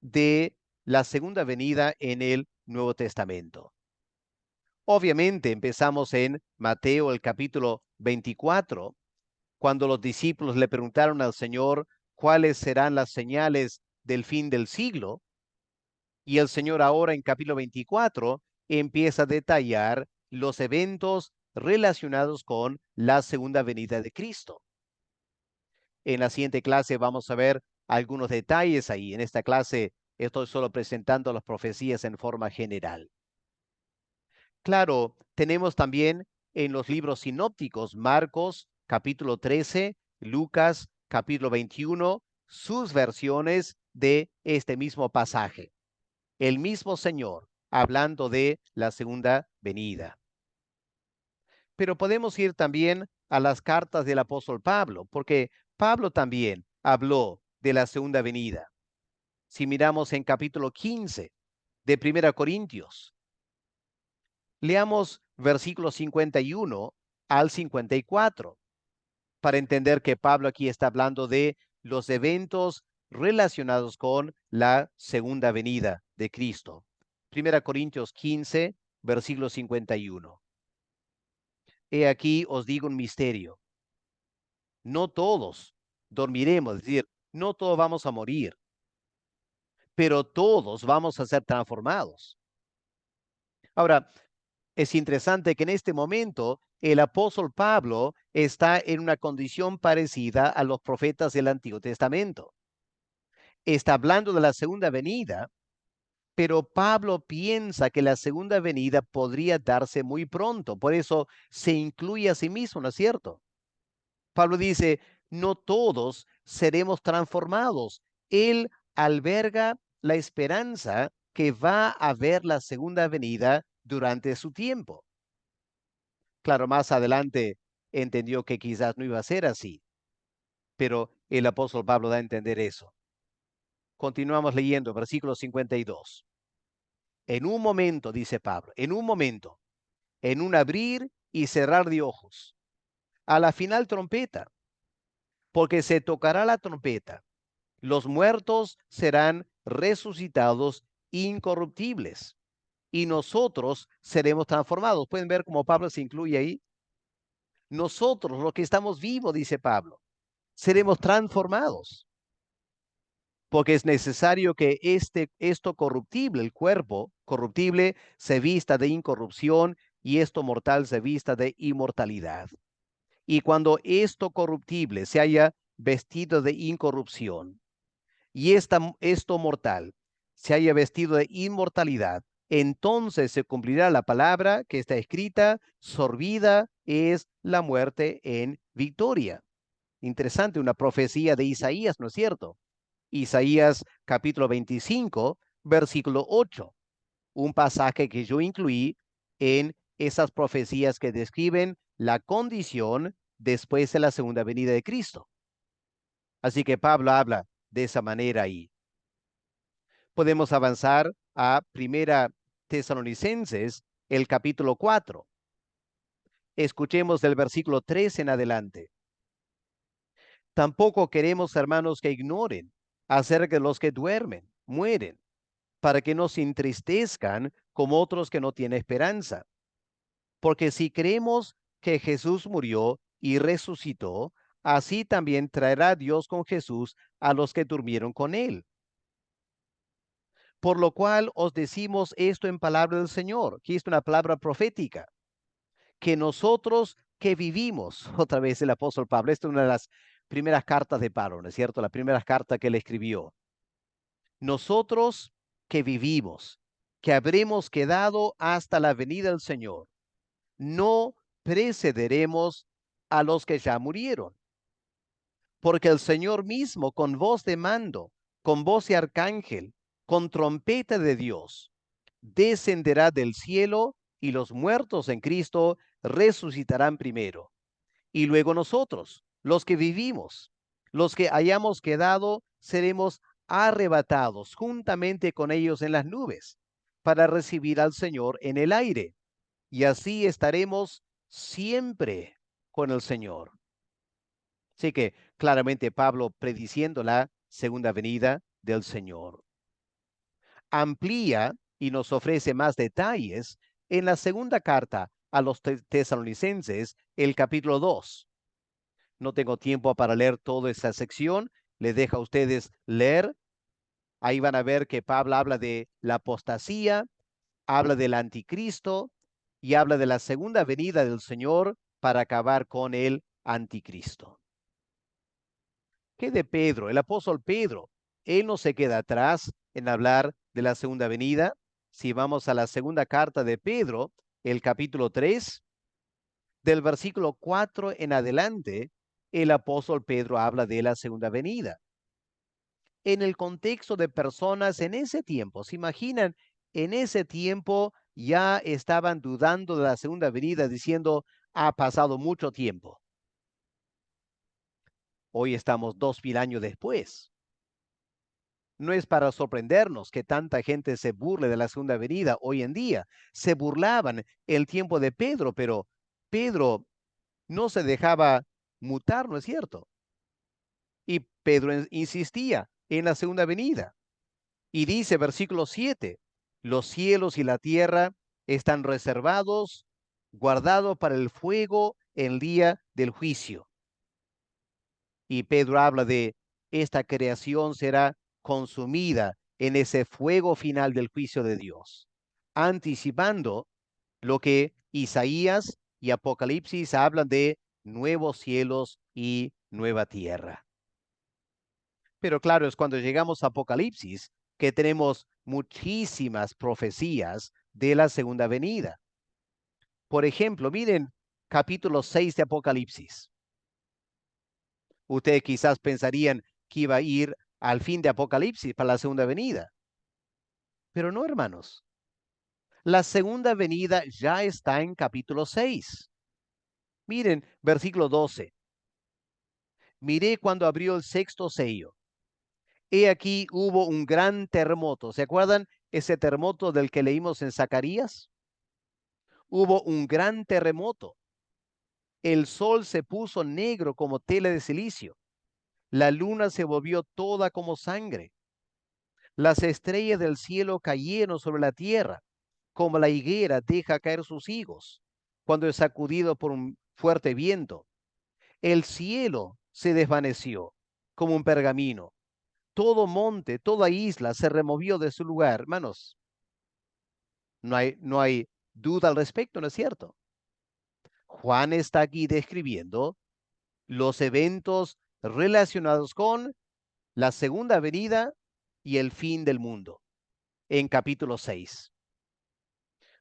de la segunda venida en el Nuevo Testamento. Obviamente empezamos en Mateo el capítulo 24, cuando los discípulos le preguntaron al Señor cuáles serán las señales del fin del siglo, y el Señor ahora en capítulo 24 empieza a detallar los eventos relacionados con la segunda venida de Cristo. En la siguiente clase vamos a ver algunos detalles ahí. En esta clase estoy solo presentando las profecías en forma general. Claro, tenemos también en los libros sinópticos Marcos capítulo 13, Lucas capítulo 21, sus versiones de este mismo pasaje. El mismo Señor hablando de la segunda venida. Pero podemos ir también a las cartas del apóstol Pablo, porque Pablo también habló de la segunda venida. Si miramos en capítulo 15 de 1 Corintios, leamos versículos 51 al 54 para entender que Pablo aquí está hablando de los eventos relacionados con la segunda venida de Cristo. 1 Corintios 15, versículo 51. He aquí os digo un misterio. No todos dormiremos, es decir, no todos vamos a morir, pero todos vamos a ser transformados. Ahora, es interesante que en este momento el apóstol Pablo está en una condición parecida a los profetas del Antiguo Testamento. Está hablando de la segunda venida, pero Pablo piensa que la segunda venida podría darse muy pronto. Por eso se incluye a sí mismo, ¿no es cierto? Pablo dice, no todos seremos transformados. Él alberga la esperanza que va a haber la segunda venida durante su tiempo. Claro, más adelante entendió que quizás no iba a ser así, pero el apóstol Pablo da a entender eso. Continuamos leyendo, versículo 52. En un momento, dice Pablo, en un momento, en un abrir y cerrar de ojos, a la final trompeta, porque se tocará la trompeta, los muertos serán resucitados incorruptibles y nosotros seremos transformados. ¿Pueden ver cómo Pablo se incluye ahí? Nosotros, los que estamos vivos, dice Pablo, seremos transformados, porque es necesario que esto corruptible, el cuerpo corruptible, se vista de incorrupción y esto mortal se vista de inmortalidad. Y cuando esto corruptible se haya vestido de incorrupción y esto mortal se haya vestido de inmortalidad, entonces se cumplirá la palabra que está escrita: sorbida es la muerte en victoria. Interesante, una profecía de Isaías, ¿no es cierto? Isaías capítulo 25, versículo 8, un pasaje que yo incluí en esas profecías que describen la condición después de la segunda venida de Cristo. Así que Pablo habla de esa manera ahí. Podemos avanzar a Primera Tesalonicenses, el capítulo 4. Escuchemos del versículo 3 en adelante. Tampoco queremos, hermanos, que ignoren acerca de los que duermen, mueren, para que no se entristezcan como otros que no tienen esperanza. Porque si creemos que Jesús murió y resucitó, así también traerá Dios con Jesús a los que durmieron con él. Por lo cual os decimos esto en palabra del Señor, que es una palabra profética, que nosotros que vivimos, otra vez el apóstol Pablo, esta es una de las primeras cartas de Pablo, ¿no es cierto? La primera carta que él escribió. Nosotros que vivimos, que habremos quedado hasta la venida del Señor, no precederemos a los que ya murieron, porque el Señor mismo con voz de mando, con voz de arcángel, con trompeta de Dios, descenderá del cielo y los muertos en Cristo resucitarán primero. Y luego nosotros, los que vivimos, los que hayamos quedado, seremos arrebatados juntamente con ellos en las nubes para recibir al Señor en el aire. Y así estaremos siempre con el Señor. Así que claramente Pablo prediciendo la segunda venida del Señor. Amplía y nos ofrece más detalles en la segunda carta a los tesalonicenses, el capítulo 2. No tengo tiempo para leer toda esa sección. Les dejo a ustedes leer. Ahí van a ver que Pablo habla de la apostasía, habla del anticristo y habla de la segunda venida del Señor para acabar con el anticristo. ¿Qué de Pedro? El apóstol Pedro, él no se queda atrás en hablar de la segunda venida. Si vamos a la segunda carta de Pedro, el capítulo 3, del versículo 4 en adelante, el apóstol Pedro habla de la segunda venida. En el contexto de personas en ese tiempo, ¿se imaginan? En ese tiempo ya estaban dudando de la segunda venida, diciendo, ha pasado mucho tiempo. Hoy estamos 2000 años después. No es para sorprendernos que tanta gente se burle de la segunda venida hoy en día. Se burlaban el tiempo de Pedro, pero Pedro no se dejaba mutar, ¿no es cierto? Y Pedro insistía, en la segunda venida. Y dice versículo 7, los cielos y la tierra están reservados, guardados para el fuego en el día del juicio. Y Pedro habla de esta creación será consumida en ese fuego final del juicio de Dios, anticipando lo que Isaías y Apocalipsis hablan de nuevos cielos y nueva tierra. Pero claro, es cuando llegamos a Apocalipsis que tenemos muchísimas profecías de la segunda venida. Por ejemplo, miren capítulo 6 de Apocalipsis. Ustedes quizás pensarían que iba a ir al fin de Apocalipsis para la segunda venida. Pero no, hermanos. La segunda venida ya está en capítulo 6. Miren, versículo 12. Miré cuando abrió el sexto sello. He aquí hubo un gran terremoto. ¿Se acuerdan ese terremoto del que leímos en Zacarías? Hubo un gran terremoto. El sol se puso negro como tela de silicio. La luna se volvió toda como sangre. Las estrellas del cielo cayeron sobre la tierra, como la higuera deja caer sus higos, cuando es sacudido por un fuerte viento. El cielo se desvaneció como un pergamino. Todo monte, toda isla se removió de su lugar. Hermanos, no hay duda al respecto, ¿no es cierto? Juan está aquí describiendo los eventos relacionados con la segunda venida y el fin del mundo en capítulo 6.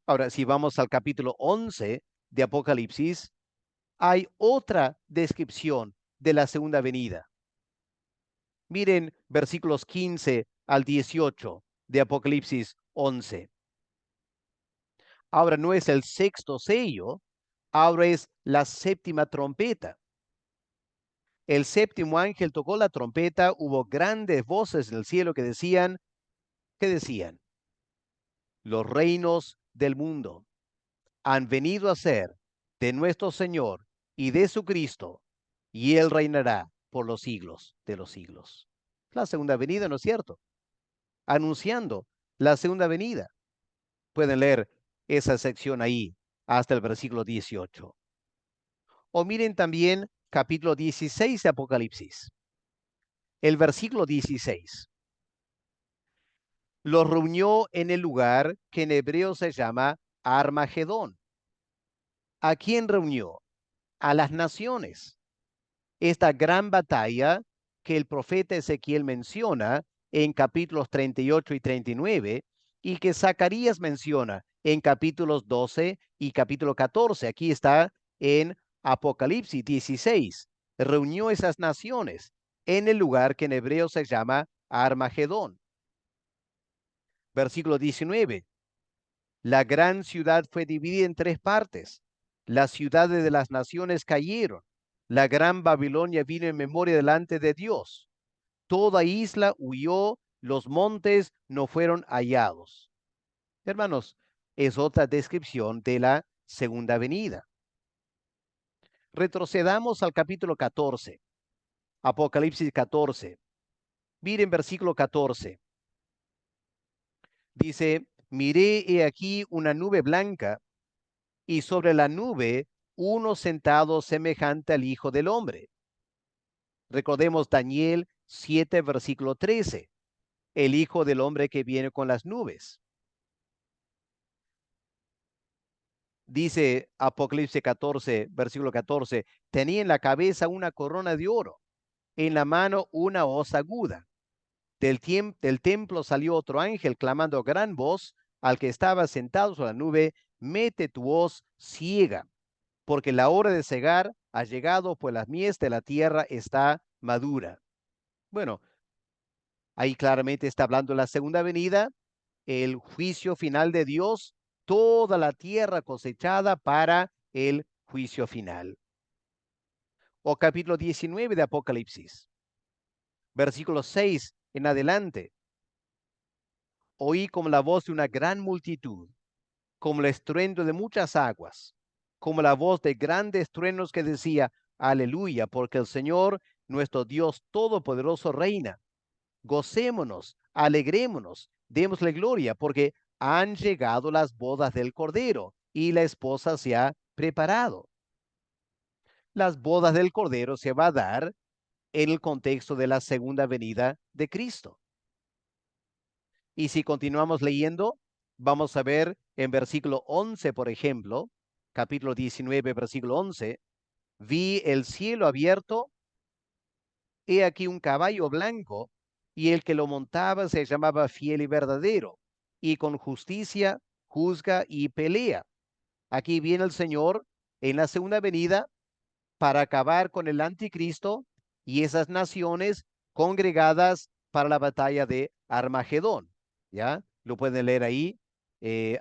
Ahora, si vamos al capítulo 11 de Apocalipsis, hay otra descripción de la segunda venida. Miren versículos 15 al 18 de Apocalipsis 11. Ahora no es el sexto sello, ahora es la séptima trompeta. El séptimo ángel tocó la trompeta, hubo grandes voces en el cielo que decían, ¿qué decían? Los reinos del mundo han venido a ser de nuestro Señor y de su Cristo, y Él reinará por los siglos de los siglos. La segunda venida, ¿no es cierto? Anunciando la segunda venida. Pueden leer esa sección ahí hasta el versículo 18. O miren también capítulo 16 de Apocalipsis. El versículo 16. Los reunió en el lugar que en hebreo se llama Armagedón. ¿A quién reunió? A las naciones. Esta gran batalla que el profeta Ezequiel menciona en capítulos 38 y 39 y que Zacarías menciona en capítulos 12 y capítulo 14. Aquí está en Apocalipsis 16. Reunió esas naciones en el lugar que en hebreo se llama Armagedón. Versículo 19. La gran ciudad fue dividida en tres partes. Las ciudades de las naciones cayeron. La gran Babilonia vino en memoria delante de Dios. Toda isla huyó, los montes no fueron hallados. Hermanos, es otra descripción de la segunda venida. Retrocedamos al capítulo 14, Apocalipsis 14. Miren versículo 14. Dice, miré he aquí una nube blanca y sobre la nube uno sentado semejante al Hijo del Hombre. Recordemos Daniel 7, versículo 13, el Hijo del Hombre que viene con las nubes. Dice Apocalipsis 14, versículo 14, tenía en la cabeza una corona de oro, en la mano una hoz aguda. Del templo salió otro ángel clamando a gran voz al que estaba sentado sobre la nube, mete tu hoz ciega, porque la hora de cegar ha llegado, pues la mies de la tierra está madura. Bueno, ahí claramente está hablando de la segunda venida, el juicio final de Dios, toda la tierra cosechada para el juicio final. O capítulo 19 de Apocalipsis, versículo 6 en adelante. Oí como la voz de una gran multitud, como el estruendo de muchas aguas, como la voz de grandes truenos que decía, aleluya, porque el Señor, nuestro Dios Todopoderoso, reina. Gocémonos, alegrémonos, démosle gloria, porque han llegado las bodas del Cordero y la esposa se ha preparado. Las bodas del Cordero se va a dar en el contexto de la segunda venida de Cristo. Y si continuamos leyendo, vamos a ver en versículo 11, por ejemplo, capítulo 19, versículo 11, vi el cielo abierto, he aquí un caballo blanco, y el que lo montaba se llamaba Fiel y Verdadero, y con justicia juzga y pelea. Aquí viene el Señor en la segunda venida para acabar con el anticristo y esas naciones congregadas para la batalla de Armagedón. ¿Ya? Lo pueden leer ahí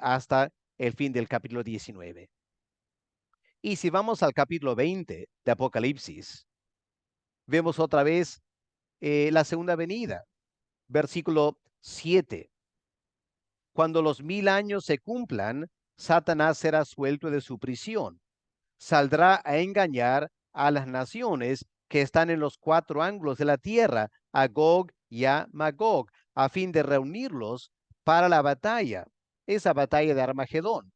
hasta el fin del capítulo 19. Y si vamos al capítulo 20 de Apocalipsis, vemos otra vez la segunda venida, versículo 7. Cuando los 1000 años se cumplan, Satanás será suelto de su prisión, saldrá a engañar a las naciones que están en los 4 ángulos de la tierra, a Gog y a Magog, a fin de reunirlos para la batalla, esa batalla de Armagedón.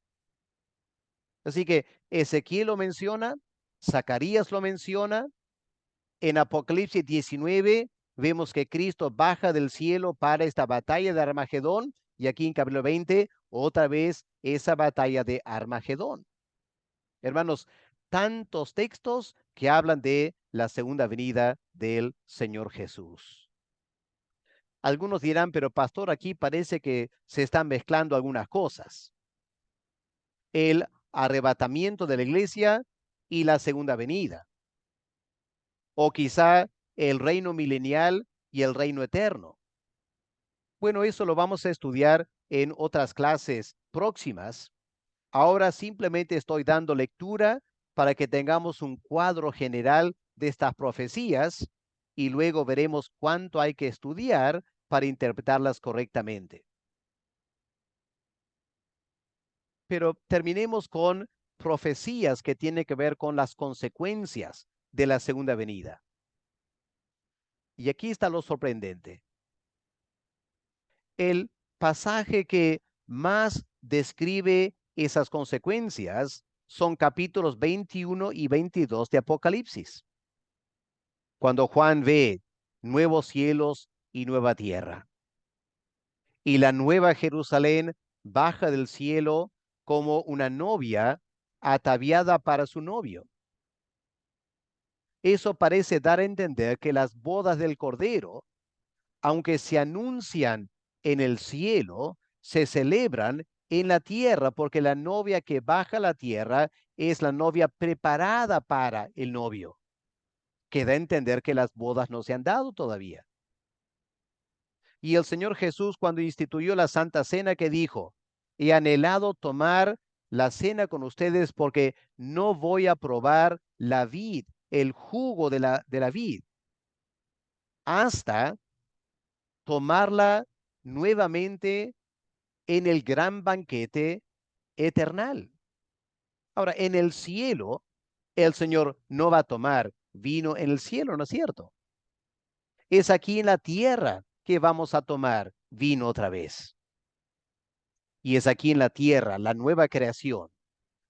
Así que Ezequiel lo menciona, Zacarías lo menciona, en Apocalipsis 19 vemos que Cristo baja del cielo para esta batalla de Armagedón, y aquí en capítulo 20, otra vez esa batalla de Armagedón. Hermanos, tantos textos que hablan de la segunda venida del Señor Jesús. Algunos dirán, pero pastor, aquí parece que se están mezclando algunas cosas. El arrebatamiento de la iglesia y la segunda venida. O quizá el reino milenial y el reino eterno. Bueno, eso lo vamos a estudiar en otras clases próximas. Ahora simplemente estoy dando lectura para que tengamos un cuadro general de estas profecías y luego veremos cuánto hay que estudiar para interpretarlas correctamente. Pero terminemos con profecías que tienen que ver con las consecuencias de la segunda venida. Y aquí está lo sorprendente. El pasaje que más describe esas consecuencias son capítulos 21 y 22 de Apocalipsis, cuando Juan ve nuevos cielos y nueva tierra. Y la nueva Jerusalén baja del cielo como una novia ataviada para su novio. Eso parece dar a entender que las bodas del Cordero, aunque se anuncian en el cielo, se celebran en la tierra, porque la novia que baja a la tierra es la novia preparada para el novio. Que da a entender que las bodas no se han dado todavía. Y el Señor Jesús, cuando instituyó la Santa Cena, que dijo, he anhelado tomar la cena con ustedes porque no voy a probar la vid, el jugo de la vid, hasta tomarla nuevamente en el gran banquete eternal. Ahora, en el cielo, el Señor no va a tomar vino en el cielo, ¿no es cierto? Es aquí en la tierra que vamos a tomar vino otra vez. Y es aquí en la tierra, la nueva creación,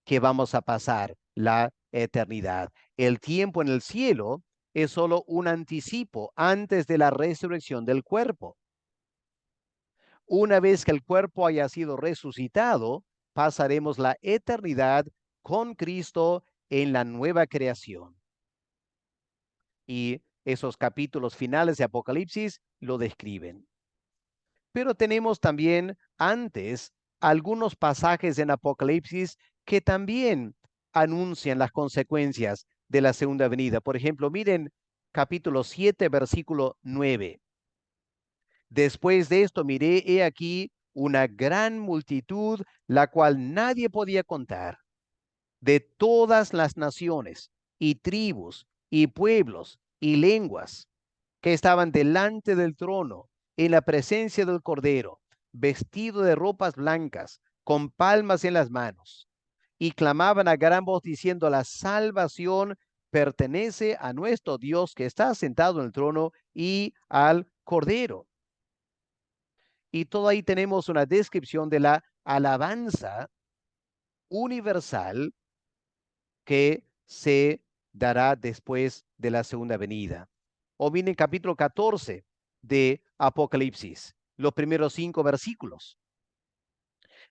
que vamos a pasar la eternidad. El tiempo en el cielo es solo un anticipo antes de la resurrección del cuerpo. Una vez que el cuerpo haya sido resucitado, pasaremos la eternidad con Cristo en la nueva creación. Y esos capítulos finales de Apocalipsis lo describen. Pero tenemos también antes algunos pasajes en Apocalipsis que también anuncian las consecuencias de la segunda venida. Por ejemplo, miren capítulo 7, versículo 9. Después de esto miré, he aquí una gran multitud, la cual nadie podía contar, de todas las naciones y tribus y pueblos y lenguas, que estaban delante del trono, en la presencia del Cordero, vestido de ropas blancas, con palmas en las manos, y clamaban a gran voz diciendo, la salvación pertenece a nuestro Dios que está sentado en el trono y al Cordero. Y todo ahí tenemos una descripción de la alabanza universal que se dará después de la segunda venida. O bien en capítulo 14 de Apocalipsis, los primeros 5 versículos.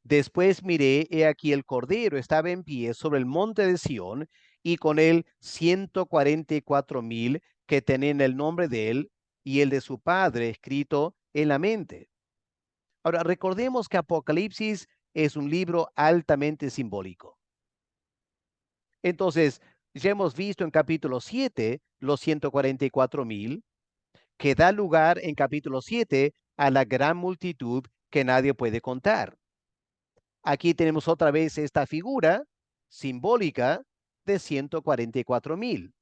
Después miré, he aquí el Cordero estaba en pie sobre el monte de Sión, y con él 144,000 que tenían el nombre de él y el de su padre escrito en la mente. Ahora, recordemos que Apocalipsis es un libro altamente simbólico. Entonces, ya hemos visto en capítulo 7 los 144,000, que da lugar en capítulo 7 a la gran multitud que nadie puede contar. Aquí tenemos otra vez esta figura simbólica de 144,000,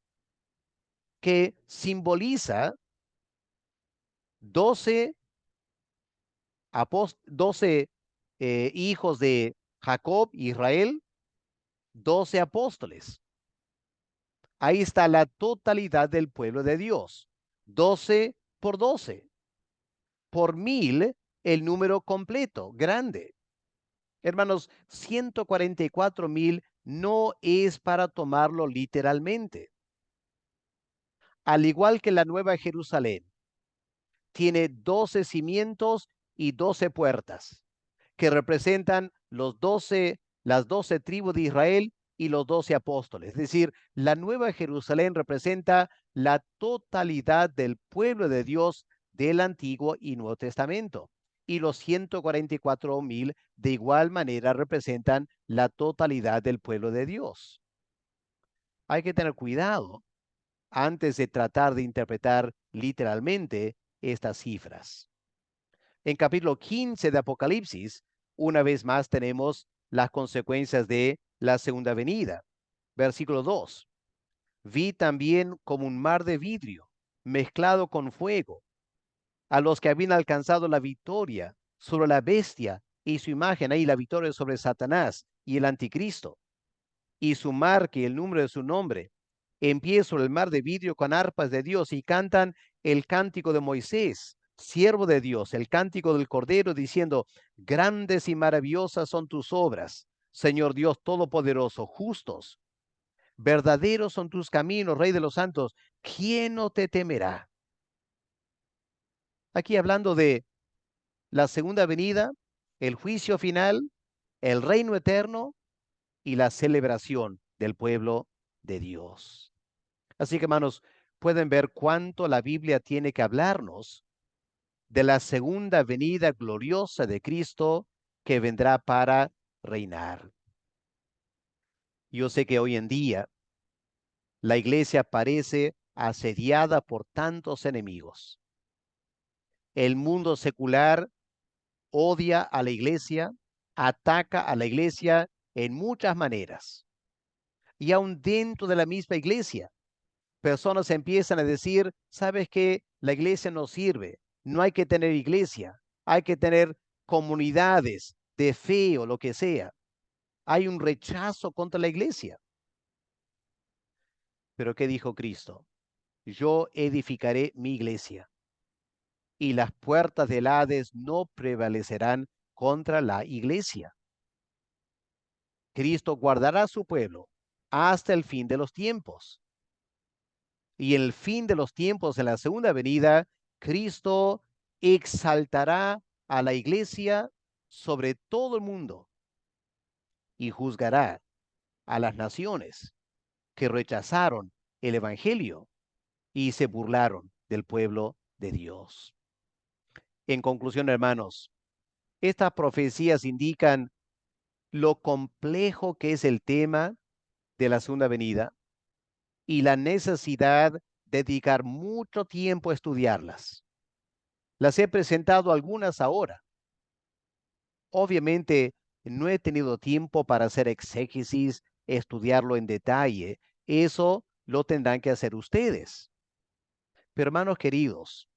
que simboliza 12, 12 hijos de Jacob, Israel, 12 apóstoles. Ahí está la totalidad del pueblo de Dios. 12 por 12. Por 1,000, el número completo, grande. Hermanos, 144,000 no es para tomarlo literalmente. Al igual que la Nueva Jerusalén, tiene 12 cimientos y 12 puertas, que representan las 12 tribus de Israel y los 12 apóstoles. Es decir, la Nueva Jerusalén representa la totalidad del pueblo de Dios del Antiguo y Nuevo Testamento. Y los 144,000 de igual manera representan la totalidad del pueblo de Dios. Hay que tener cuidado antes de tratar de interpretar literalmente estas cifras. En capítulo 15 de Apocalipsis, una vez más tenemos las consecuencias de la segunda venida. Versículo 2. Vi también como un mar de vidrio mezclado con fuego a los que habían alcanzado la victoria sobre la bestia y su imagen, ahí la victoria sobre Satanás y el anticristo, y su marca y el número de su nombre, en pie sobre el mar de vidrio con arpas de Dios, y cantan el cántico de Moisés, siervo de Dios, el cántico del Cordero, diciendo: grandes y maravillosas son tus obras, Señor Dios Todopoderoso, justos, verdaderos son tus caminos, Rey de los santos, ¿quién no te temerá? Aquí hablando de la segunda venida, el juicio final, el reino eterno y la celebración del pueblo de Dios. Así que, hermanos, pueden ver cuánto la Biblia tiene que hablarnos de la segunda venida gloriosa de Cristo, que vendrá para reinar. Yo sé que hoy en día la iglesia parece asediada por tantos enemigos. El mundo secular odia a la iglesia, ataca a la iglesia en muchas maneras. Y aún dentro de la misma iglesia, personas empiezan a decir: ¿sabes qué? La iglesia no sirve, no hay que tener iglesia, hay que tener comunidades de fe o lo que sea. Hay un rechazo contra la iglesia. Pero ¿qué dijo Cristo? Yo edificaré mi iglesia y las puertas del Hades no prevalecerán contra la iglesia. Cristo guardará a su pueblo hasta el fin de los tiempos. Y en el fin de los tiempos, de la segunda venida, Cristo exaltará a la iglesia sobre todo el mundo y juzgará a las naciones que rechazaron el evangelio y se burlaron del pueblo de Dios. En conclusión, hermanos, estas profecías indican lo complejo que es el tema de la segunda venida y la necesidad de dedicar mucho tiempo a estudiarlas. Las he presentado algunas ahora. Obviamente, no he tenido tiempo para hacer exégesis, estudiarlo en detalle. Eso lo tendrán que hacer ustedes. Pero, hermanos queridos,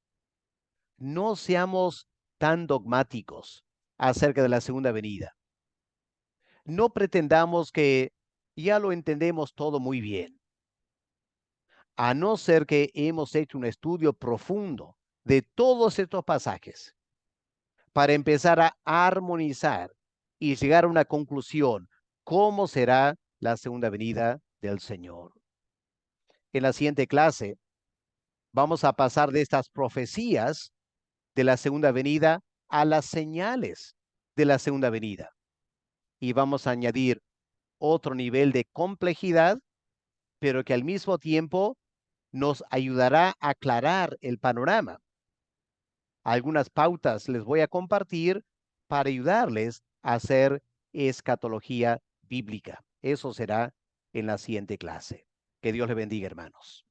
no seamos tan dogmáticos acerca de la segunda venida. No pretendamos que ya lo entendemos todo muy bien, a no ser que hemos hecho un estudio profundo de todos estos pasajes para empezar a armonizar y llegar a una conclusión. ¿Cómo será la segunda venida del Señor? En la siguiente clase vamos a pasar de estas profecías de la segunda venida a las señales de la segunda venida. Y vamos a añadir otro nivel de complejidad, pero que al mismo tiempo nos ayudará a aclarar el panorama. Algunas pautas les voy a compartir para ayudarles a hacer escatología bíblica. Eso será en la siguiente clase. Que Dios le bendiga, hermanos.